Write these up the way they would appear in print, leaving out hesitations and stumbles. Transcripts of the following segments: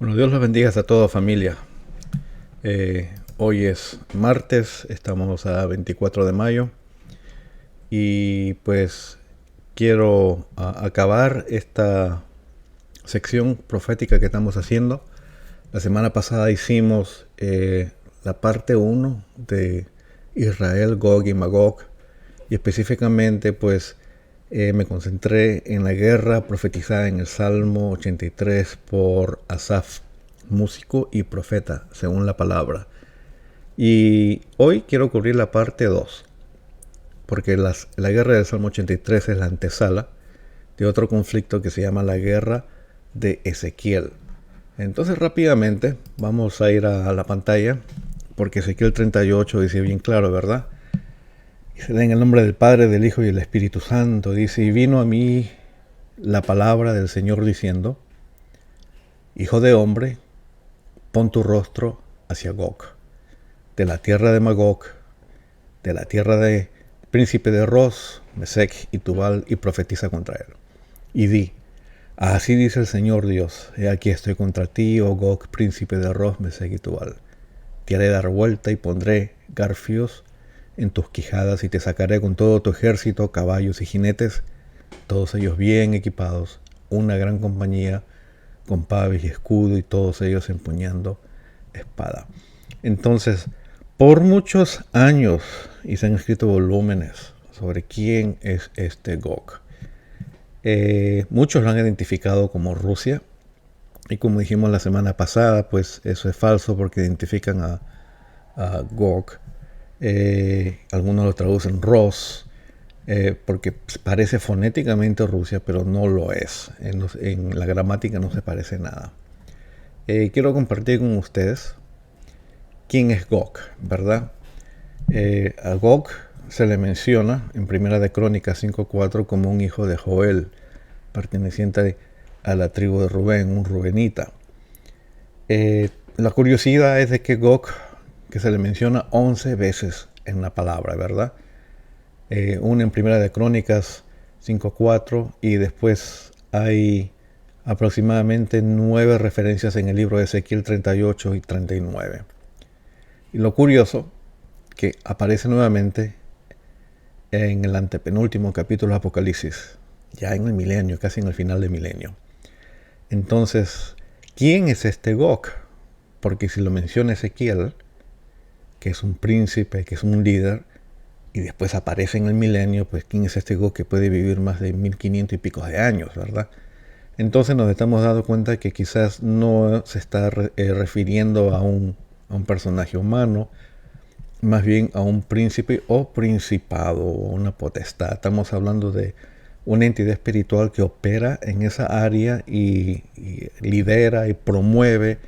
Bueno, Dios los bendiga a toda familia. Hoy es martes, estamos a 24 de mayo y pues quiero acabar esta sección profética que estamos haciendo. La semana pasada hicimos la parte 1 de Israel, Gog y Magog, y específicamente pues me concentré en la guerra profetizada en el Salmo 83 por Asaf, músico y profeta, según la palabra. Y hoy quiero cubrir la parte 2, porque la guerra del Salmo 83 es la antesala de otro conflicto que se llama la guerra de Ezequiel. Entonces rápidamente vamos a ir a la pantalla, porque Ezequiel 38 dice bien claro, ¿verdad? Y se da en el nombre del Padre, del Hijo y del Espíritu Santo. Dice, y vino a mí la palabra del Señor diciendo, Hijo de hombre, pon tu rostro hacia Gog, de la tierra de Magog, de la tierra de príncipe de Ros, Mesec y Tubal, y profetiza contra él. Y di, así dice el Señor Dios, he aquí estoy contra ti, oh Gog, príncipe de Ros, Mesec y Tubal. Te haré dar vuelta y pondré garfios en tus quijadas y te sacaré con todo tu ejército, caballos y jinetes, todos ellos bien equipados, una gran compañía, con paves y escudo y todos ellos empuñando espada. Entonces, por muchos años, y se han escrito volúmenes sobre quién es este Gog. Muchos lo han identificado como Rusia, y como dijimos la semana pasada, pues eso es falso porque identifican a Gog. Algunos lo traducen Ros, porque parece fonéticamente Rusia, pero no lo es. En la gramática no se parece nada. Quiero compartir con ustedes quién es Gog, ¿verdad? A Gog se le menciona en Primera de Crónicas 5:4 como un hijo de Joel, perteneciente a la tribu de Rubén, un rubenita. La curiosidad es de que Gog, que se le menciona 11 veces en la palabra, ¿verdad? Una en Primera de Crónicas 5:4 y después hay aproximadamente 9 referencias en el libro de Ezequiel 38 y 39. Y lo curioso, que aparece nuevamente en el antepenúltimo capítulo de Apocalipsis, ya en el milenio, casi en el final del milenio. Entonces, ¿quién es este Gog? Porque si lo menciona Ezequiel, que es un príncipe, que es un líder, y después aparece en el milenio, pues ¿quién es este Gog que puede vivir más de 1500 y pico de años, verdad? Entonces nos estamos dando cuenta que quizás no se está refiriendo a un personaje humano, más bien a un príncipe o principado o una potestad. Estamos hablando de una entidad espiritual que opera en esa área y lidera y promueve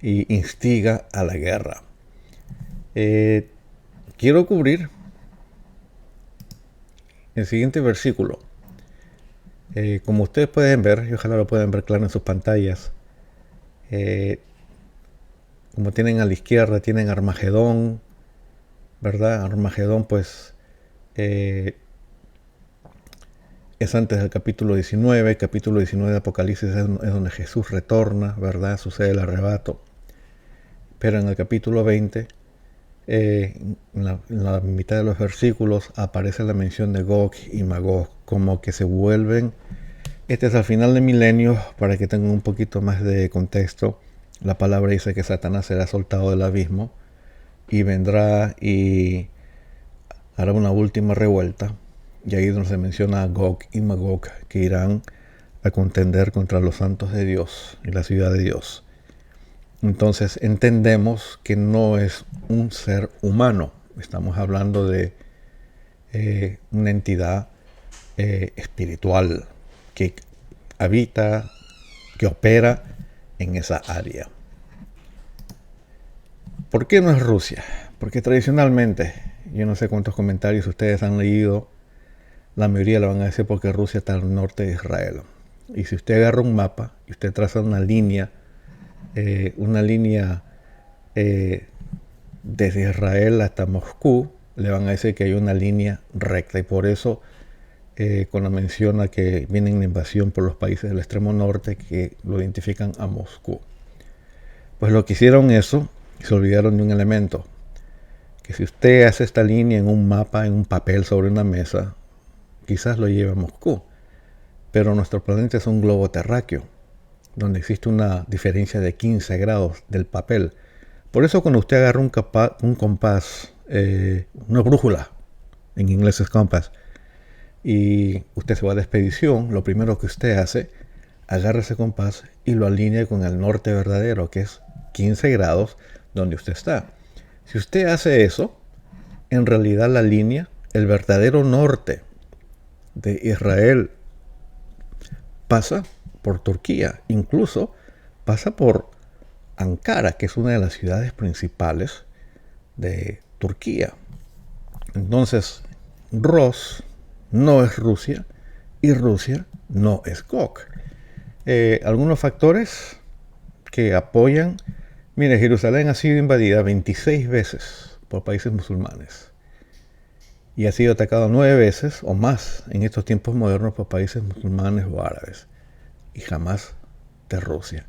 y instiga a la guerra. Quiero cubrir el siguiente versículo. Como ustedes pueden ver, y ojalá lo puedan ver claro en sus pantallas, como tienen a la izquierda, tienen Armagedón, ¿verdad? Armagedón pues es antes del capítulo 19. Capítulo 19 de Apocalipsis es donde Jesús retorna, ¿verdad? Sucede el arrebato. Pero en el capítulo 20, en la mitad de los versículos, aparece la mención de Gog y Magog, como que se vuelven. Este es al final del milenio, para que tengan un poquito más de contexto. La palabra dice que Satanás será soltado del abismo y vendrá y hará una última revuelta. Y ahí donde se menciona a Gog y Magog, que irán a contender contra los santos de Dios y la ciudad de Dios. Entonces entendemos que no es un ser humano. Estamos hablando de una entidad espiritual que habita, que opera en esa área. ¿Por qué no es Rusia? Porque tradicionalmente, yo no sé cuántos comentarios ustedes han leído, la mayoría lo van a decir porque Rusia está al norte de Israel. Y si usted agarra un mapa y usted traza una línea desde Israel hasta Moscú, le van a decir que hay una línea recta. Y por eso, cuando menciona que viene una invasión por los países del extremo norte, que lo identifican a Moscú. Pues lo que hicieron eso, se olvidaron de un elemento, que si usted hace esta línea en un mapa, en un papel sobre una mesa, quizás lo lleve a Moscú, pero nuestro planeta es un globo terráqueo, donde existe una diferencia de 15 grados del papel. Por eso cuando usted agarra un compás, una brújula, en inglés es compass, y usted se va de expedición, lo primero que usted hace, agarra ese compás y lo alinea con el norte verdadero, que es 15 grados donde usted está. Si usted hace eso, en realidad la línea, el verdadero norte de Israel pasa por Turquía, incluso pasa por Ankara, que es una de las ciudades principales de Turquía. Entonces, Ros no es Rusia y Rusia no es Gog. Algunos factores que apoyan. Mire, Jerusalén ha sido invadida 26 veces por países musulmanes y ha sido atacado 9 veces o más en estos tiempos modernos por países musulmanes o árabes, y jamás de Rusia.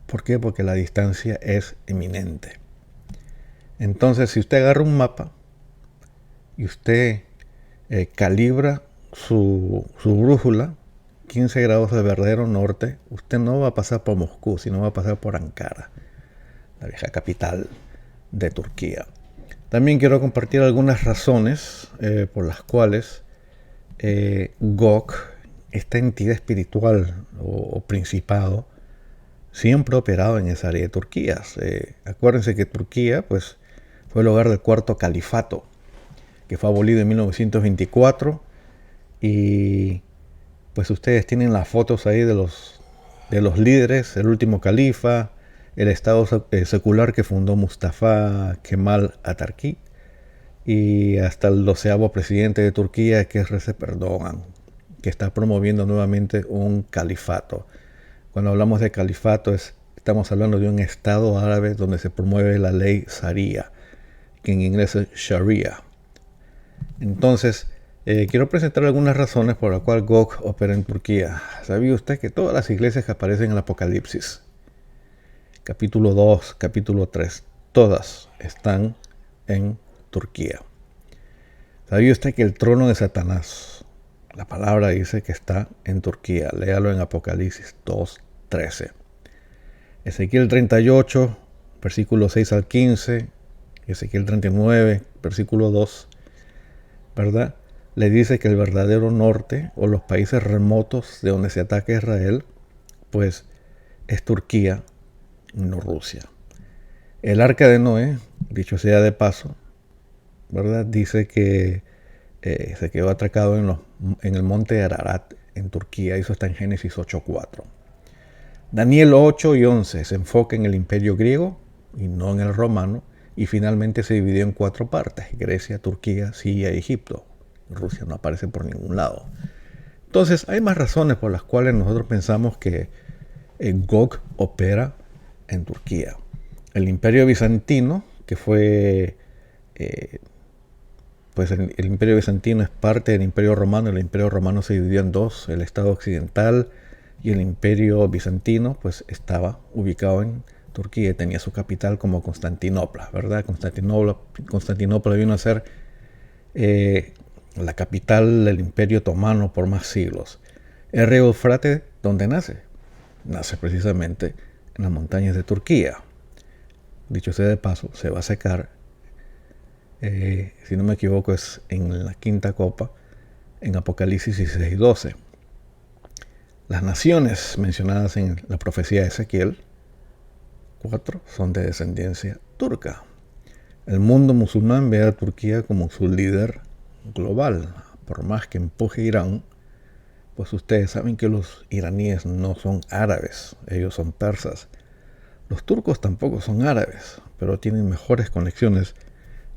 ¿Por qué? Porque la distancia es eminente. Entonces, si usted agarra un mapa y usted calibra su brújula, 15 grados de verdadero norte, usted no va a pasar por Moscú, sino va a pasar por Ankara, la vieja capital de Turquía. También quiero compartir algunas razones por las cuales Gog, esta entidad espiritual o principado, siempre ha operado en esa área de Turquía. Acuérdense que Turquía pues, fue el hogar del cuarto califato, que fue abolido en 1924, y pues ustedes tienen las fotos ahí de los líderes, el último califa, el estado secular que fundó Mustafa Kemal Atatürk, y hasta el 12º presidente de Turquía, que es Recep Erdogan, que está promoviendo nuevamente un califato. Cuando hablamos de califato estamos hablando de un estado árabe donde se promueve la ley Sharia, que en inglés es Sharia. Entonces, quiero presentar algunas razones por las cuales Gog opera en Turquía. ¿Sabía usted que todas las iglesias que aparecen en el Apocalipsis, capítulo 2, capítulo 3, todas están en Turquía? ¿Sabía usted que el trono de Satanás, la palabra dice que está en Turquía? Léalo en Apocalipsis 2:13. Ezequiel 38, versículo 6 al 15, Ezequiel 39, versículo 2, ¿verdad? Le dice que el verdadero norte o los países remotos de donde se ataca Israel, pues es Turquía, no Rusia. El arca de Noé, dicho sea de paso, ¿verdad? Dice que se quedó atracado en el monte Ararat, en Turquía. Eso está en Génesis 8:4. Daniel 8 y 11 se enfoca en el imperio griego y no en el romano, y finalmente se dividió en 4 partes: Grecia, Turquía, Siria y Egipto. Rusia no aparece por ningún lado. Entonces hay más razones por las cuales nosotros pensamos que Gog opera en Turquía. El imperio bizantino, que fue pues el imperio bizantino es parte del imperio romano. El imperio romano se dividió en dos: el estado occidental y el imperio bizantino pues estaba ubicado en Turquía y tenía su capital como Constantinopla, ¿verdad? Constantinopla vino a ser la capital del imperio otomano por más siglos. El río Eufrates, ¿dónde nace? Nace precisamente en las montañas de Turquía. Dicho sea de paso, se va a secar, si no me equivoco es en la quinta copa, en Apocalipsis 16:12. Las naciones mencionadas en la profecía de Ezequiel 4 son de descendencia turca. El mundo musulmán ve a Turquía como su líder global. Por más que empuje Irán, pues ustedes saben que los iraníes no son árabes, ellos son persas. Los turcos tampoco son árabes, pero tienen mejores conexiones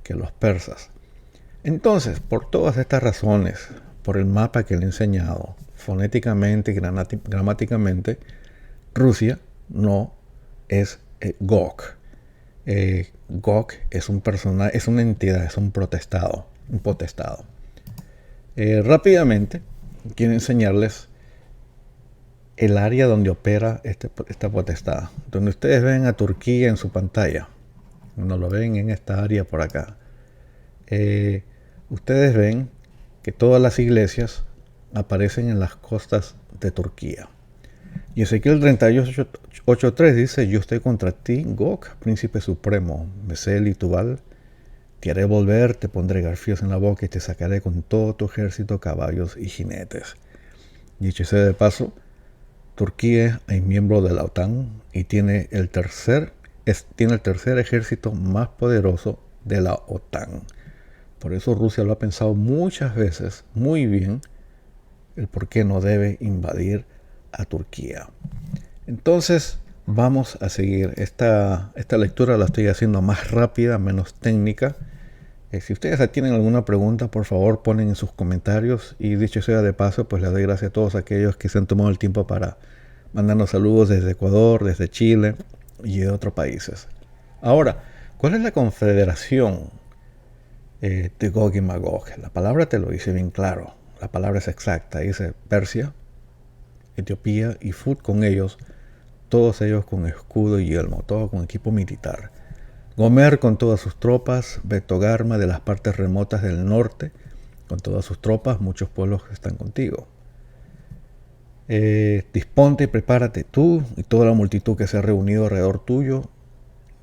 que los persas. Entonces, por todas estas razones, por el mapa que le he enseñado, fonéticamente y gramáticamente, Rusia no es Gog. Gog es un personaje, es una entidad, es un potestado. Rápidamente quiero enseñarles el área donde opera esta potestad. Donde ustedes ven a Turquía en su pantalla, no lo ven en esta área por acá. Ustedes ven que todas las iglesias aparecen en las costas de Turquía. Y Ezequiel 38:3 dice: yo estoy contra ti, Gog, príncipe supremo, Mesel y Tubal. Te haré volver, te pondré garfios en la boca y te sacaré con todo tu ejército, caballos y jinetes. Dicho sea de paso, Turquía es miembro de la OTAN y tiene el tercer ejército más poderoso de la OTAN. Por eso Rusia lo ha pensado muchas veces, muy bien, el por qué no debe invadir a Turquía. Entonces, vamos a seguir. Esta lectura la estoy haciendo más rápida, menos técnica. Si ustedes tienen alguna pregunta, por favor ponen en sus comentarios. Y dicho sea de paso, pues les doy gracias a todos aquellos que se han tomado el tiempo para mandarnos saludos desde Ecuador, desde Chile y de otros países. Ahora, ¿cuál es la confederación de Gog y Magog? La palabra te lo dice bien claro. La palabra es exacta. Dice Persia, Etiopía y Fut con ellos, todos ellos con escudo y yelmo, todo con equipo militar. Gomer con todas sus tropas, Bet-Togarma de las partes remotas del norte, con todas sus tropas, muchos pueblos están contigo. Disponte y prepárate tú y toda la multitud que se ha reunido alrededor tuyo,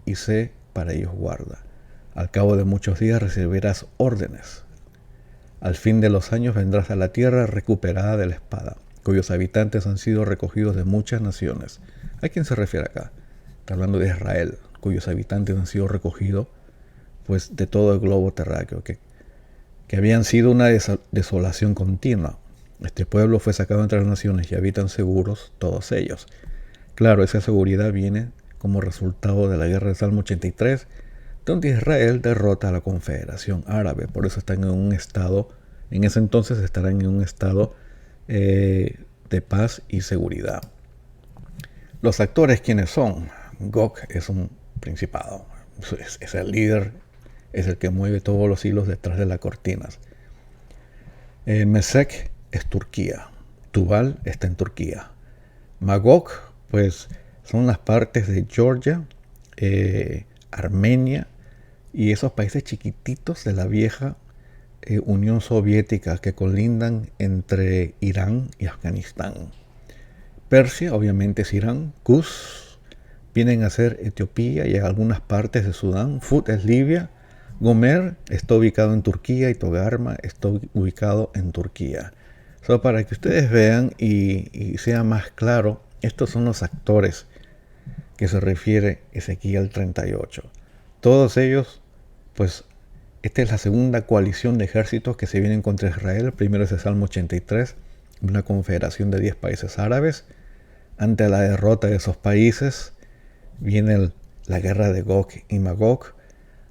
y sé para ellos guarda. Al cabo de muchos días recibirás órdenes. Al fin de los años vendrás a la tierra recuperada de la espada, cuyos habitantes han sido recogidos de muchas naciones. ¿A quién se refiere acá? Está hablando de Israel, cuyos habitantes han sido recogidos pues de todo el globo terráqueo, que habían sido una desolación continua. Este pueblo fue sacado entre las naciones y habitan seguros todos ellos. Claro, esa seguridad viene como resultado de la guerra del Salmo 83, donde Israel derrota a la Confederación Árabe. Por eso están en un estado, en ese entonces estarán en un estado de paz y seguridad. Los actores, ¿quiénes son? Gog es un principado, es el líder, es el que mueve todos los hilos detrás de las cortinas. Mesec es Turquía, Tubal está en Turquía. Magog, pues son las partes de Georgia, Armenia y esos países chiquititos de la vieja Unión Soviética que colindan entre Irán y Afganistán. Persia, obviamente, es Irán. Kuz vienen a ser Etiopía y algunas partes de Sudán. Fut es Libia. Gomer está ubicado en Turquía y Togarma está ubicado en Turquía. Solo para que ustedes vean y sea más claro, estos son los actores que se refiere Ezequiel 38. Todos ellos, pues, esta es la segunda coalición de ejércitos que se vienen contra Israel. Primero es el Salmo 83, una confederación de 10 países árabes. Ante la derrota de esos países, viene la guerra de Gog y Magog.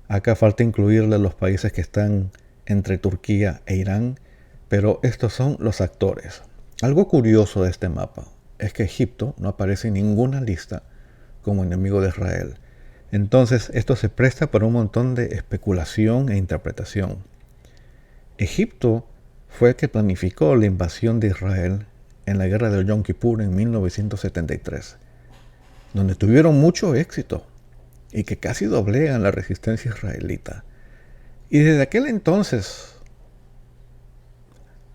Acá falta incluirle los países que están entre Turquía e Irán, pero estos son los actores. Algo curioso de este mapa es que Egipto no aparece en ninguna lista como enemigo de Israel. Entonces esto se presta para un montón de especulación e interpretación. Egipto fue el que planificó la invasión de Israel en la guerra del Yom Kippur en 1973, donde tuvieron mucho éxito y que casi doblegan la resistencia israelita. Y desde aquel entonces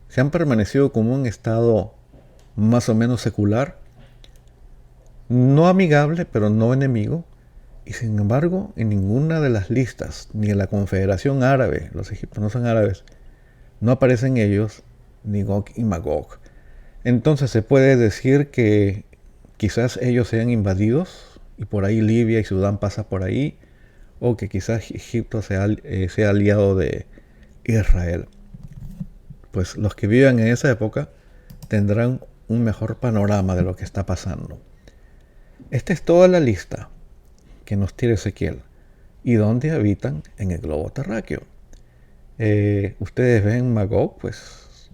se han permanecido como un estado más o menos secular, no amigable, pero no enemigo, y sin embargo en ninguna de las listas, ni en la Confederación Árabe, los egipcios no son árabes, no aparecen ellos, ni Gog y Magog. Entonces se puede decir que quizás ellos sean invadidos y por ahí Libia y Sudán pasa por ahí, o que quizás Egipto sea aliado de Israel. Pues los que vivan en esa época tendrán un mejor panorama de lo que está pasando. Esta es toda la lista que nos tira Ezequiel y dónde habitan en el globo terráqueo. Ustedes ven Magog, pues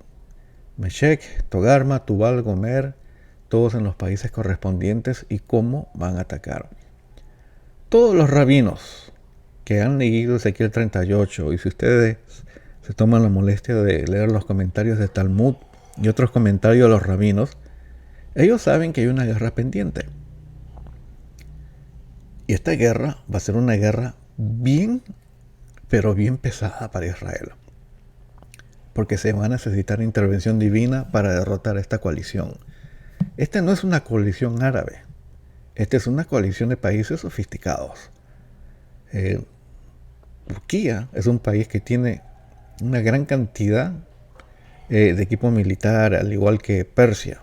Meshech, Togarma, Tubal, Gomer, todos en los países correspondientes y cómo van a atacar. Todos los rabinos que han leído Ezequiel 38, y si ustedes se toman la molestia de leer los comentarios de Talmud y otros comentarios de los rabinos, Ellos saben que hay una guerra pendiente. Y esta guerra va a ser una guerra bien, pero bien pesada para Israel. Porque se va a necesitar intervención divina para derrotar esta coalición. Esta no es una coalición árabe. Esta es una coalición de países sofisticados. Turquía es un país que tiene una gran cantidad de equipo militar, al igual que Persia.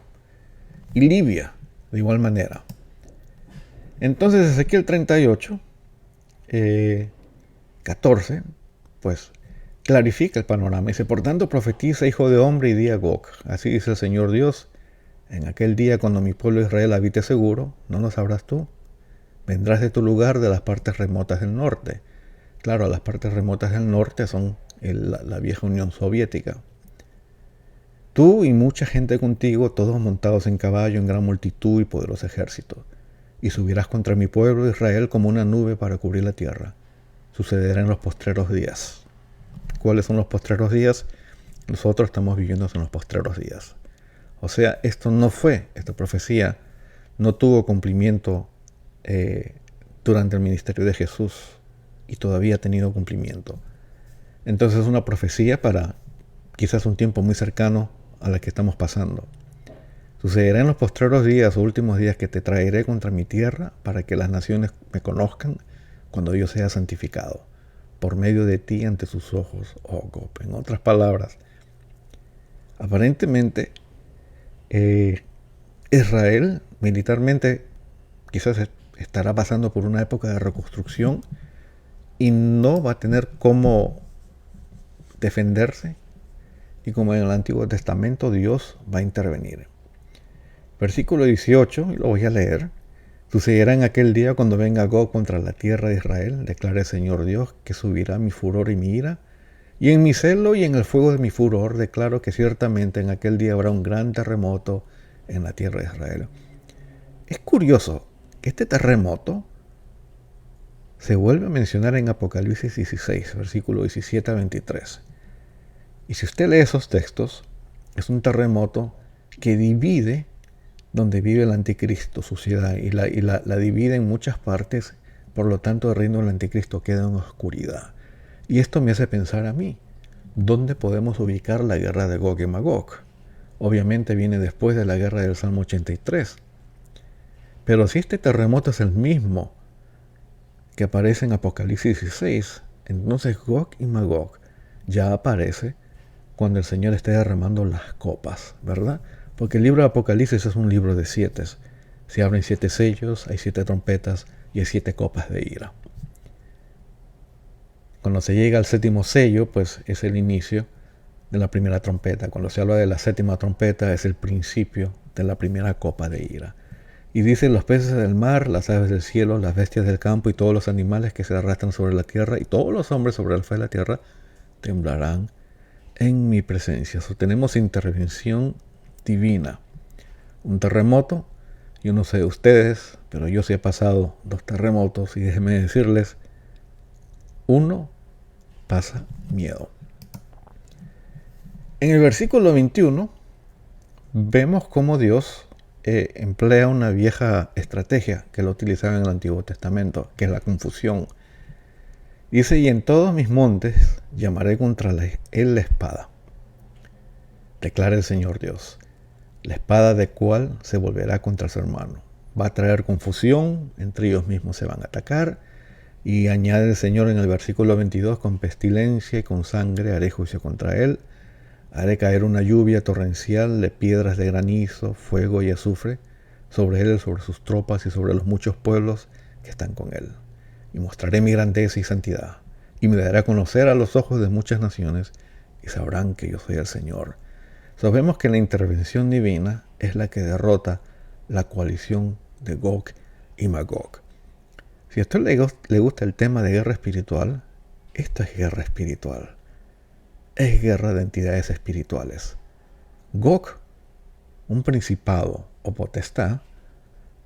Y Libia, de igual manera. Entonces, Ezequiel 38, 14, pues clarifica el panorama. Dice, por tanto, profetiza, hijo de hombre, y di a Gog. Así dice el Señor Dios, en aquel día cuando mi pueblo Israel habite seguro, no lo sabrás tú. Vendrás de tu lugar de las partes remotas del norte. Claro, las partes remotas del norte son la vieja Unión Soviética. Tú y mucha gente contigo, todos montados en caballo, en gran multitud y poderoso ejército. Y subirás contra mi pueblo Israel como una nube para cubrir la tierra. Sucederá en los postreros días. ¿Cuáles son los postreros días? Nosotros estamos viviendo en los postreros días. O sea, esta profecía no tuvo cumplimiento durante el ministerio de Jesús y todavía ha tenido cumplimiento. Entonces es una profecía para quizás un tiempo muy cercano a la que estamos pasando. Sucederá en los postreros días o últimos días que te traeré contra mi tierra para que las naciones me conozcan cuando yo sea santificado por medio de ti ante sus ojos, oh Gog. En otras palabras, aparentemente Israel militarmente quizás estará pasando por una época de reconstrucción y no va a tener cómo defenderse, y como en el Antiguo Testamento Dios va a intervenir. Versículo 18, y lo voy a leer. Sucederá en aquel día cuando venga Gog contra la tierra de Israel, declara el Señor Dios, que subirá mi furor y mi ira, y en mi celo y en el fuego de mi furor declaro que ciertamente en aquel día habrá un gran terremoto en la tierra de Israel. Es curioso que este terremoto se vuelve a mencionar en Apocalipsis 16, versículo 17 a 23. Y si usted lee esos textos, es un terremoto que divide donde vive el anticristo, su ciudad, y la divide en muchas partes. Por lo tanto, el reino del anticristo queda en oscuridad. Y esto me hace pensar a mí, ¿dónde podemos ubicar la guerra de Gog y Magog? Obviamente viene después de la guerra del Salmo 83. Pero si este terremoto es el mismo que aparece en Apocalipsis 16, entonces Gog y Magog ya aparece cuando el Señor esté derramando las copas, ¿verdad? Porque el libro de Apocalipsis es un libro de 7. Se abren 7 sellos, hay 7 trompetas y hay 7 copas de ira. Cuando se llega al 7º sello, pues es el inicio de la primera trompeta. Cuando se habla de la 7ª trompeta, es el principio de la primera copa de ira. Y dice, los peces del mar, las aves del cielo, las bestias del campo y todos los animales que se arrastran sobre la tierra y todos los hombres sobre el faz de la tierra temblarán en mi presencia. Tenemos intervención divina. Un terremoto, yo no sé de ustedes, pero yo sí he pasado 2 terremotos y déjenme decirles, uno pasa miedo. En el versículo 21 vemos cómo Dios emplea una vieja estrategia que lo utilizaba en el Antiguo Testamento, que es la confusión. Dice, y en todos mis montes llamaré contra él la espada, declara el Señor Dios. La espada de cual se volverá contra su hermano. Va a traer confusión, entre ellos mismos se van a atacar. Y añade el Señor en el versículo 22, con pestilencia y con sangre haré juicio contra él. Haré caer una lluvia torrencial de piedras de granizo, fuego y azufre sobre él, sobre sus tropas y sobre los muchos pueblos que están con él. Y mostraré mi grandeza y santidad. Y me daré a conocer a los ojos de muchas naciones y sabrán que yo soy el Señor. Sabemos que la intervención divina es la que derrota la coalición de Gog y Magog. Si a usted le gusta el tema de guerra espiritual, esto es guerra espiritual. Es guerra de entidades espirituales. Gog, un principado o potestad,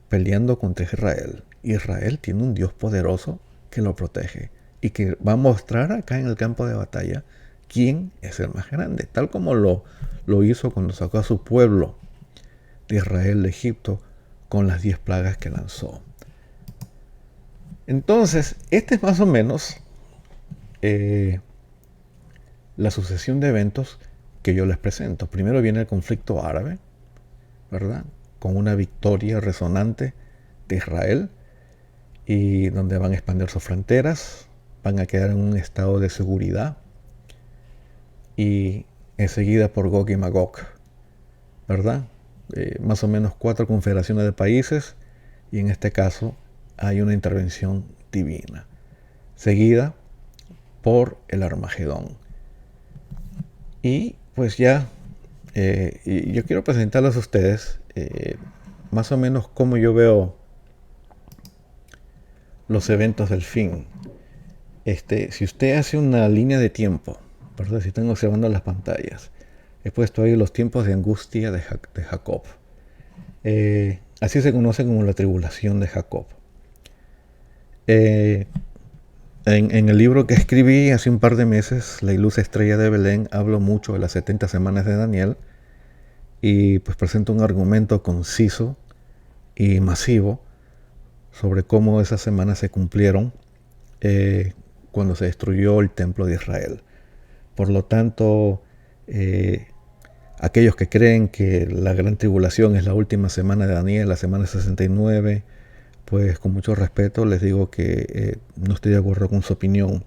peleando contra Israel. Israel tiene un Dios poderoso que lo protege y que va a mostrar acá en el campo de batalla quién es el más grande, tal como lo hizo cuando sacó a su pueblo de Israel de Egipto con las 10 plagas que lanzó. Entonces, este es más o menos la sucesión de eventos que yo les presento. Primero viene el conflicto árabe, ¿verdad? Con una victoria resonante de Israel, y donde van a expandir sus fronteras, van a quedar en un estado de seguridad, y enseguida por Gog y Magog, ¿verdad? Más o menos 4 confederaciones de países, y en este caso hay una intervención divina, seguida por el Armagedón. Y pues ya, y yo quiero presentarles a ustedes más o menos cómo yo veo los eventos del fin. Si usted hace una línea de tiempo, ¿verdad? Si están observando las pantallas, he puesto ahí los tiempos de angustia de Jacob. Así se conoce como la tribulación de Jacob. En el libro que escribí hace un par de meses, La Ilusa Estrella de Belén, hablo mucho de las 70 semanas de Daniel, y pues presento un argumento conciso y masivo sobre cómo esas semanas se cumplieron cuando se destruyó el templo de Israel. Por lo tanto, aquellos que creen que la gran tribulación es la última semana de Daniel, la semana 69, pues con mucho respeto les digo que no estoy de acuerdo con su opinión.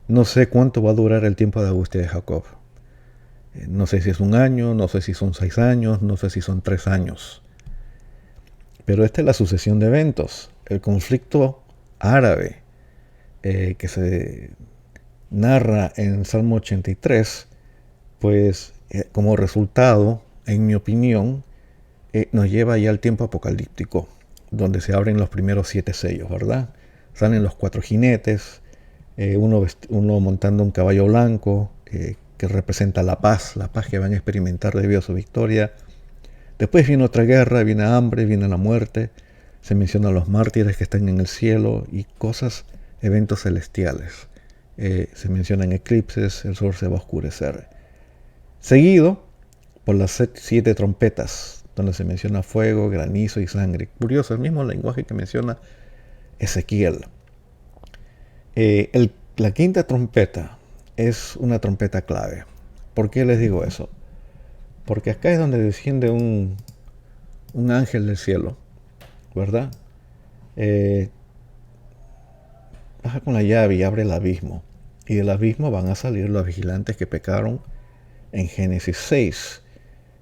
No sé cuánto va a durar el tiempo de angustia de Jacob. No sé si es 1 año, no sé si son 6 años, no sé si son 3 años. Pero esta es la sucesión de eventos. El conflicto árabe que se narra en Salmo 83, pues como resultado, en mi opinión, nos lleva ya al tiempo apocalíptico, donde se abren los primeros 7 sellos, ¿verdad? Salen los 4 jinetes, uno montando un caballo blanco, que representa la paz que van a experimentar debido a su victoria. Después viene otra guerra, viene hambre, viene la muerte, se mencionan los mártires que están en el cielo y eventos celestiales. Se mencionan eclipses, el sol se va a oscurecer. Seguido por las 7 trompetas, donde se menciona fuego, granizo y sangre. Curioso, el mismo lenguaje que menciona Ezequiel. La 5ª trompeta es una trompeta clave. ¿Por qué les digo eso? Porque acá es donde desciende un ángel del cielo, ¿verdad? Baja con la llave y abre el abismo. Y del abismo van a salir los vigilantes que pecaron en Génesis 6.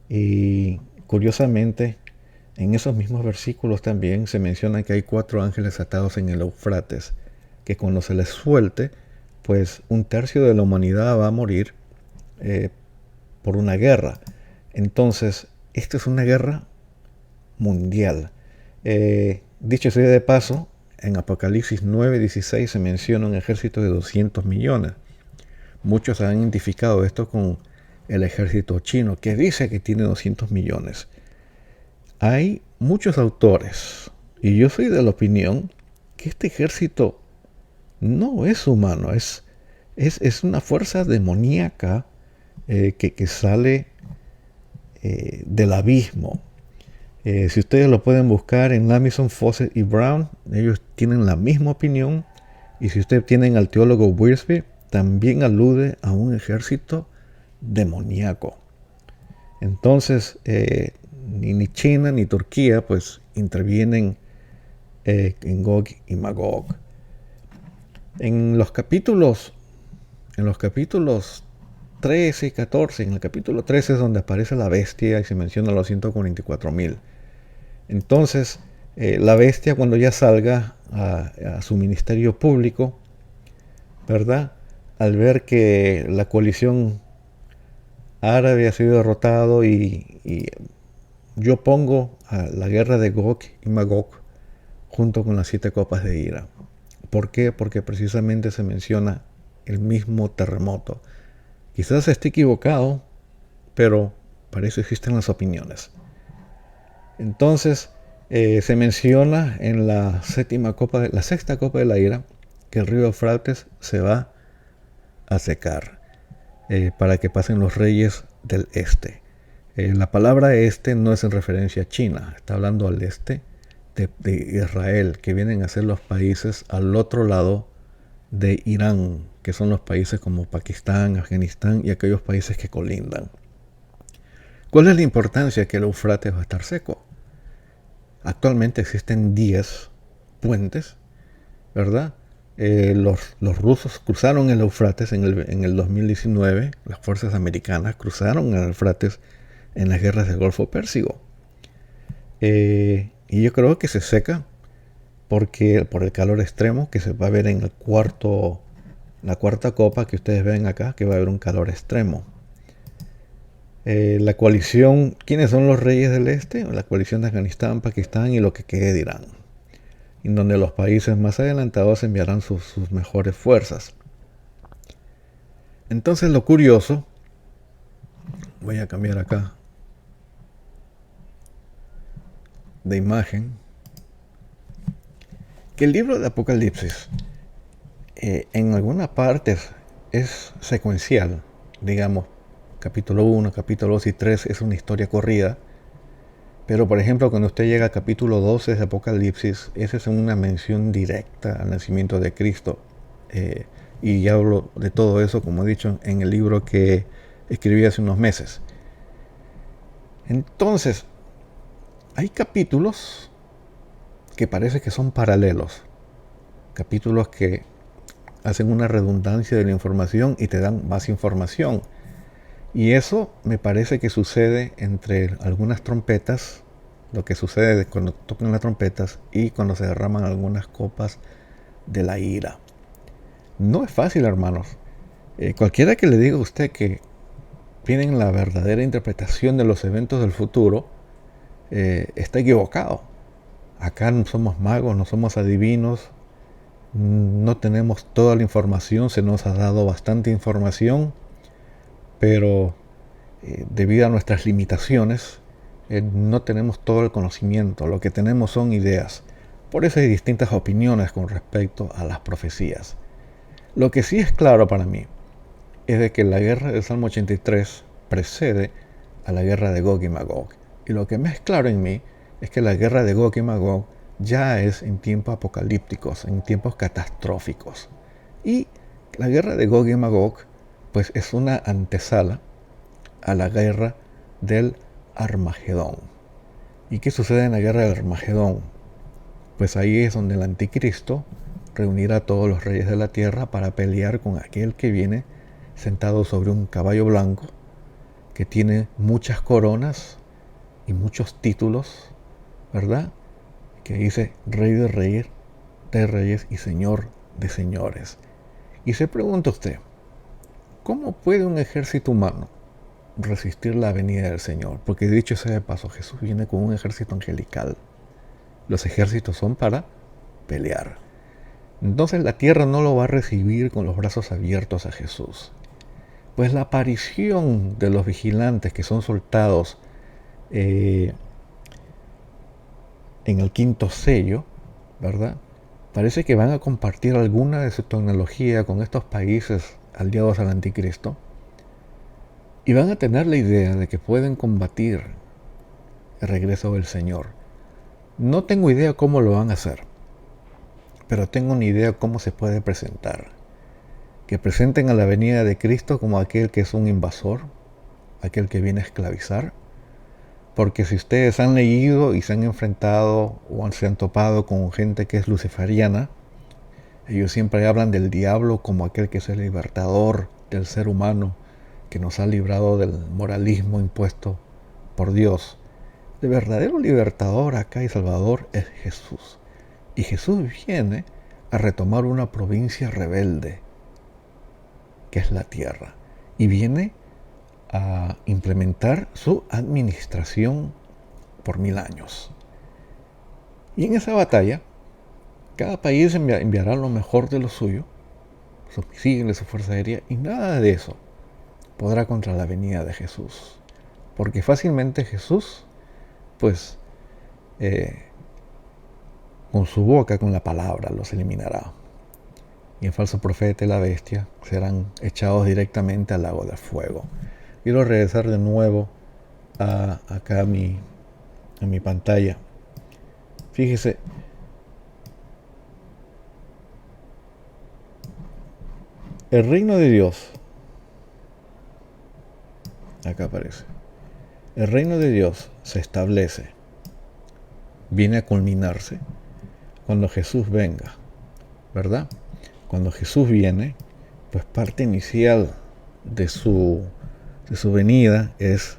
Y curiosamente, en esos mismos versículos también se menciona que hay 4 ángeles atados en el Eufrates, que cuando se les suelte, pues 1/3 de la humanidad va a morir por una guerra. Entonces, esta es una guerra mundial. Dicho sea de paso, en Apocalipsis 9:16 se menciona un ejército de 200 millones. Muchos han identificado esto con el ejército chino, que dice que tiene 200 millones. Hay muchos autores, y yo soy de la opinión que este ejército no es humano, es una fuerza demoníaca que sale del abismo. Si ustedes lo pueden buscar en Lamison, Fawcett y Brown, ellos tienen la misma opinión. Y si ustedes tienen al teólogo Wiersbe, también alude a un ejército demoníaco. Entonces, ni China ni Turquía pues intervienen en Gog y Magog. En los capítulos 13 y 14, en el capítulo 13 es donde aparece la bestia y se menciona los 144,000. Entonces, la bestia, cuando ya salga a su ministerio público, ¿verdad? Al ver que la coalición árabe ha sido derrotado y yo pongo a la guerra de Gog y Magog junto con las 7 copas de ira. ¿Por qué? Porque precisamente se menciona el mismo terremoto. Quizás esté equivocado, pero para eso existen las opiniones. Entonces, se menciona en la 6ª copa de la ira que el río Eufrates se va a secar para que pasen los reyes del este. La palabra este no es en referencia a China, está hablando al este de Israel, que vienen a ser los países al otro lado de Irán, que son los países como Pakistán, Afganistán y aquellos países que colindan. ¿Cuál es la importancia que el Éufrates va a estar seco? Actualmente existen 10 puentes, ¿verdad? Los rusos cruzaron el Éufrates en el 2019, las fuerzas americanas cruzaron el Éufrates en las guerras del Golfo Pérsico. Y yo creo que se seca por el calor extremo que se va a ver en la cuarta copa que ustedes ven acá, que va a haber un calor extremo. La coalición, ¿quiénes son los reyes del este? La coalición de Afganistán, Pakistán y lo que quede de Irán, en donde los países más adelantados enviarán sus mejores fuerzas. Entonces lo curioso, voy a cambiar acá de imagen, que el libro de Apocalipsis en algunas partes es secuencial, digamos, capítulo 1, capítulo 2 y 3 es una historia corrida, pero por ejemplo cuando usted llega al capítulo 12 de Apocalipsis, esa es una mención directa al nacimiento de Cristo, y ya hablo de todo eso, como he dicho, en el libro que escribí hace unos meses. Entonces, hay capítulos que parece que son paralelos, capítulos que hacen una redundancia de la información y te dan más información. Y eso me parece que sucede entre algunas trompetas, lo que sucede cuando tocan las trompetas y cuando se derraman algunas copas de la ira. No es fácil, hermanos. Cualquiera que le diga a usted que tienen la verdadera interpretación de los eventos del futuro, está equivocado. Acá no somos magos, no somos adivinos, no tenemos toda la información, se nos ha dado bastante información, pero debido a nuestras limitaciones no tenemos todo el conocimiento, lo que tenemos son ideas. Por eso hay distintas opiniones con respecto a las profecías. Lo que sí es claro para mí es de que la guerra del Salmo 83 precede a la guerra de Gog y Magog. Y lo que me es claro en mí es que la guerra de Gog y Magog ya es en tiempos apocalípticos, en tiempos catastróficos. Y la guerra de Gog y Magog pues es una antesala a la guerra del Armagedón. ¿Y qué sucede en la guerra del Armagedón? Pues ahí es donde el anticristo reunirá a todos los reyes de la tierra para pelear con aquel que viene sentado sobre un caballo blanco, que tiene muchas coronas y muchos títulos, ¿verdad? Que dice Rey de Reyes y Señor de Señores. Y se pregunta usted, ¿cómo puede un ejército humano resistir la venida del Señor? Porque dicho sea de paso, Jesús viene con un ejército angelical. Los ejércitos son para pelear. Entonces la tierra no lo va a recibir con los brazos abiertos a Jesús. Pues la aparición de los vigilantes que son soltados en el quinto sello, ¿verdad? Parece que van a compartir alguna de su tecnología con estos países aliados al anticristo y van a tener la idea de que pueden combatir el regreso del Señor. No tengo idea cómo lo van a hacer, pero tengo una idea cómo se puede presentar. Que presenten a la venida de Cristo como aquel que es un invasor, aquel que viene a esclavizar. Porque si ustedes han leído y se han enfrentado o se han topado con gente que es luciferiana, ellos siempre hablan del diablo como aquel que es el libertador del ser humano, que nos ha librado del moralismo impuesto por Dios. El verdadero libertador acá y salvador es Jesús. Y Jesús viene a retomar una provincia rebelde, que es la tierra, y viene a implementar su administración por 1000 años. Y en esa batalla, cada país enviará lo mejor de lo suyo, sus misiles, su fuerza aérea, y nada de eso podrá contra la venida de Jesús. Porque fácilmente Jesús, pues, con su boca, con la palabra, los eliminará. Y el falso profeta y la bestia serán echados directamente al lago de fuego. Quiero regresar de nuevo acá a mi pantalla. Fíjese, el reino de Dios, acá aparece, el reino de Dios se establece, viene a culminarse cuando Jesús venga, ¿verdad? Cuando Jesús viene, pues parte inicial de su venida es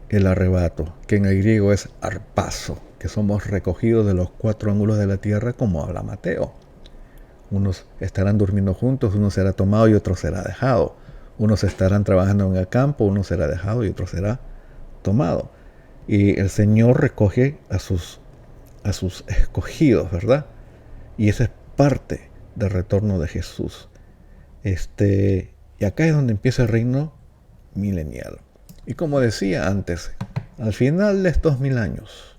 el arrebato, que en el griego es arpazo, que somos recogidos de los cuatro ángulos de la tierra, como habla Mateo. Unos estarán durmiendo juntos, uno será tomado y otro será dejado. Unos estarán trabajando en el campo, uno será dejado y otro será tomado. Y el Señor recoge a sus escogidos, ¿verdad? Y esa es parte del retorno de Jesús. Y acá es donde empieza el reino milenial. Y como decía antes, al final de estos 1000 años,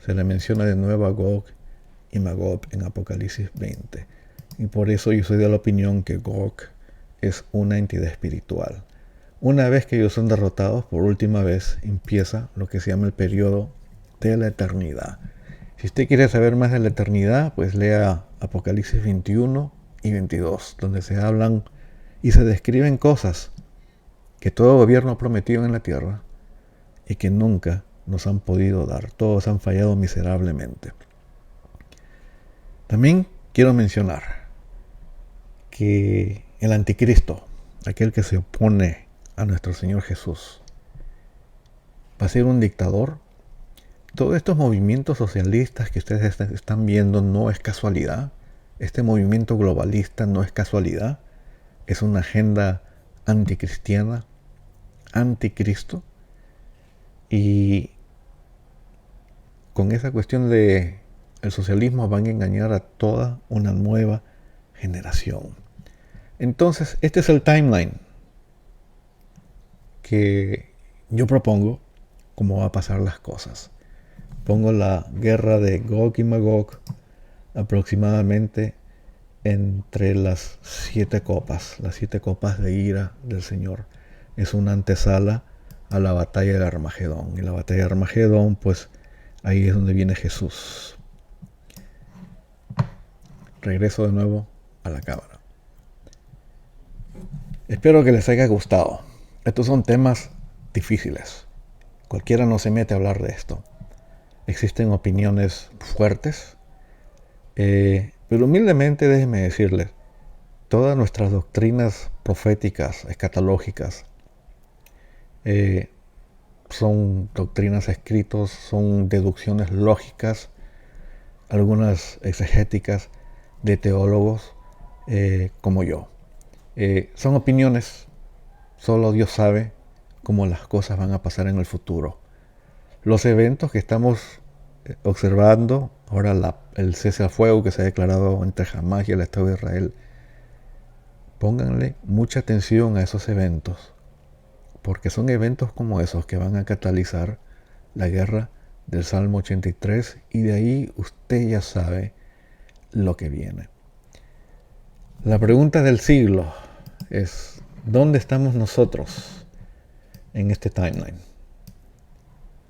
se le menciona de nuevo a Gog y Magog en Apocalipsis 20. Y por eso yo soy de la opinión que Gog es una entidad espiritual. Una vez que ellos son derrotados, por última vez, empieza lo que se llama el periodo de la eternidad. Si usted quiere saber más de la eternidad, pues lea Apocalipsis 21 y 22, donde se hablan y se describen cosas que todo gobierno ha prometido en la tierra y que nunca nos han podido dar. Todos han fallado miserablemente. También quiero mencionar que el anticristo, aquel que se opone a nuestro Señor Jesús, va a ser un dictador. Todos estos movimientos socialistas que ustedes están viendo no es casualidad. Este movimiento globalista no es casualidad. Es una agenda anticristiana, anticristo. Y con esa cuestión de el socialismo van a engañar a toda una nueva generación. Entonces, este es el timeline que yo propongo cómo va a pasar las cosas. Pongo la guerra de Gog y Magog aproximadamente entre las 7 copas de ira del Señor. Es una antesala a la batalla de Armagedón. Y la batalla de Armagedón, pues ahí es donde viene Jesús. Regreso de nuevo a la cámara. Espero que les haya gustado. Estos son temas difíciles. Cualquiera no se mete a hablar de esto. Existen opiniones fuertes. Pero humildemente déjenme decirles, todas nuestras doctrinas proféticas, escatológicas, son doctrinas escritas, son deducciones lógicas, algunas exegéticas de teólogos como yo. Son opiniones, solo Dios sabe cómo las cosas van a pasar en el futuro. Los eventos que estamos observando, ahora el cese al fuego que se ha declarado entre Hamás y el Estado de Israel, pónganle mucha atención a esos eventos, porque son eventos como esos que van a catalizar la guerra del Salmo 83 y de ahí usted ya sabe lo que viene. La pregunta del siglo es, ¿dónde estamos nosotros en este timeline?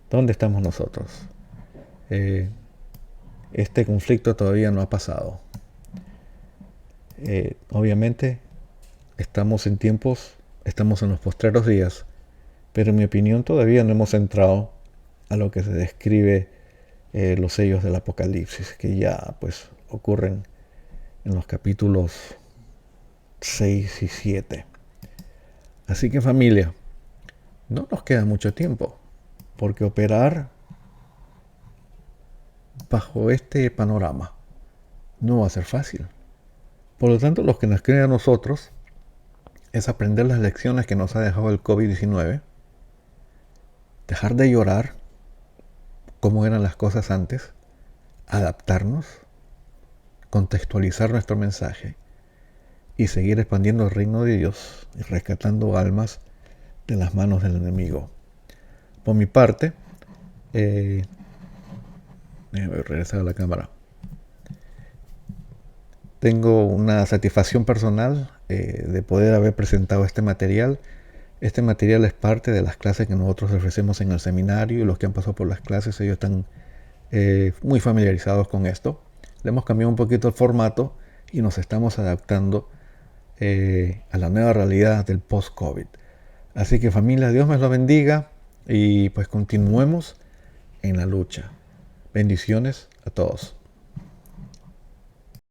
¿Dónde estamos nosotros? Este conflicto todavía no ha pasado. Obviamente estamos en los postreros días, pero en mi opinión todavía no hemos entrado a lo que se describe los sellos del Apocalipsis, que ya pues ocurren en los capítulos 6 y 7. Así que familia, no nos queda mucho tiempo, porque operar bajo este panorama no va a ser fácil. Por lo tanto, lo que nos queda a nosotros es aprender las lecciones que nos ha dejado el COVID-19, dejar de llorar cómo eran las cosas antes, adaptarnos, contextualizar nuestro mensaje y seguir expandiendo el reino de Dios y rescatando almas de las manos del enemigo. Por mi parte, déjame regresar a la cámara. Tengo una satisfacción personal de poder haber presentado este material. Este material es parte de las clases que nosotros ofrecemos en el seminario y los que han pasado por las clases, ellos están muy familiarizados con esto. Le hemos cambiado un poquito el formato y nos estamos adaptando a la nueva realidad del post-COVID. Así que familia, Dios me lo bendiga y pues continuemos en la lucha. Bendiciones a todos.